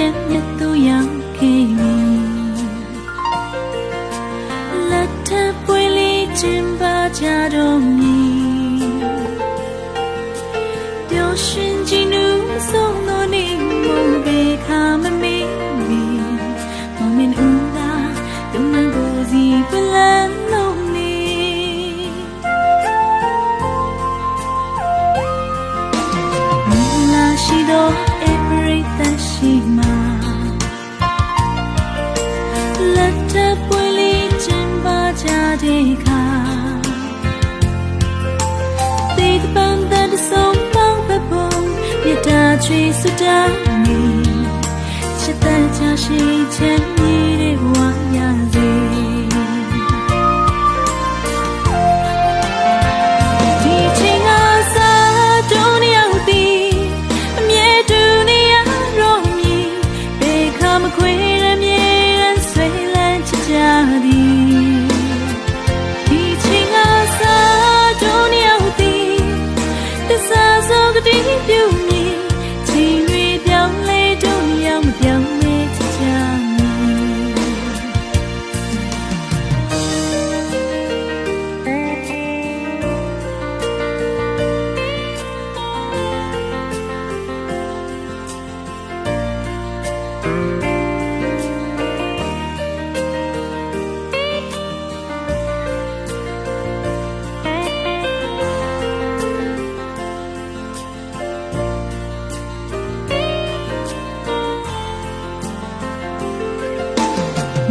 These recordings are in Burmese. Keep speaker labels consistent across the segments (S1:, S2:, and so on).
S1: ရဲ့မြတ်သူရောက်ခဲ့ပြီလက်ထပ်ပွေလေးကျင်းပါကြတော့မည်ပျော်ရွှင်ကြည်နူးဆုံးသောနေ့မို့ဘေခါမမေ့မီမမင်းဦးသာယုံနာကိုစီပလန်လုံးနေမလာရှိတော့ရှိမှာလက်ထပ်ပွေလေးကျင်းပါကြတဲ့အခါတေးပန်းတဲ့ဆုံးပေါင်းပဲပုံမြတ်တာချွေစွတာနေချစ်တဲ့ချာရှိချမ်းမြေတဲ့ဘဝရစေ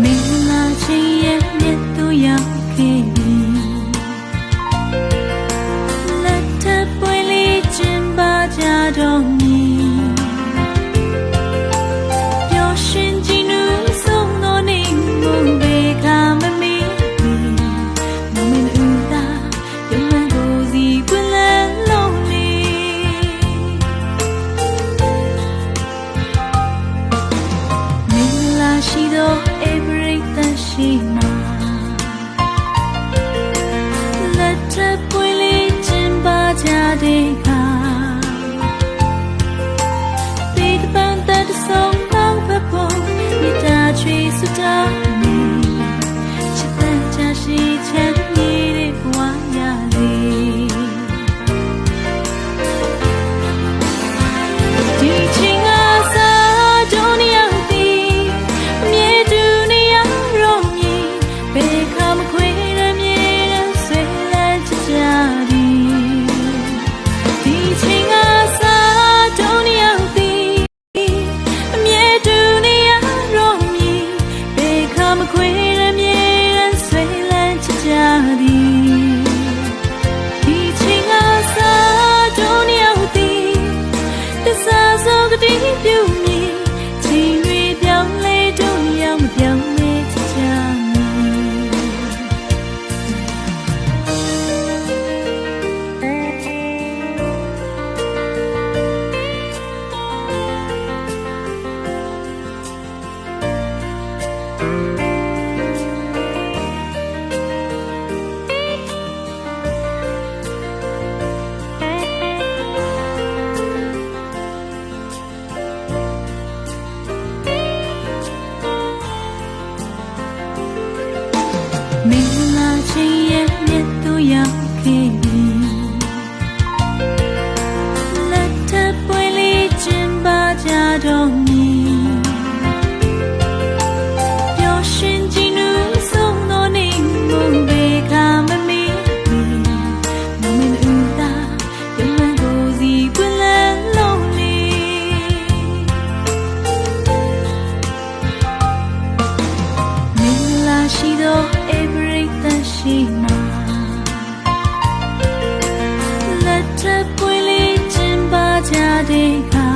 S1: မင်္ဂလာချင်းရဲ့မြတ်သူရောက်ခဲ့ပြီလက်ထပ်ပွေလေးကျင်းပါကြတော့မည်ပျော်ရွှင်ကြည်နူးဆုံးသောနေ့မို့ဘေခါမမေ့မီမမင်းဦးသာယုံနာကိုစီပလန်လုံးနေမင်္ဂလာရှိသောရှိမှာလက်ထပ်ပွေလေးကျင်းပါကြတဲ့အခါတေးပန်းတဲ့ဆုံးပေါင်းပဲပုံမြတ်တာချွေစွတာနေချစ်တဲ့ချာရှိချမ်းမြေတဲ့ဘဝရစေဒီချင်းကစားတော့နေရောက်သည်အမြဲတူနေရဘေခါမခွေရမြေဆွေလန်းချကြသည်ဒီချင်းကစားတော့နေရောက်သည်အမြဲတူနေရတော့မည်ဘေခါမခွေရမြေဆွေလန်းချကြသည်ဒီချင်းကစားတော့နေရောက်သည်တစားစောကတိပြုမည်ချင်းတွေပြောင်းလဲတော့ရောက်မပြောင်းလဲချကြမင်္ဂလာချင်းရဲ့မြတ်သူရောက်ခဲ့ပြီလက်ထပ်ပွေလေးကျင်းပါကြတော့မည်ပျော်ရွှင်ကြည်နူးဆုံးသောနေ့မို့ဘေခါမမေ့မီမမင်းဦးသာယုံနာကိုစီပလန်လုံးနေမင်္ဂလာရှိသောရှိမှာလက်ထပ်ပွေလေးကျင်းပါကြတဲ့အခါ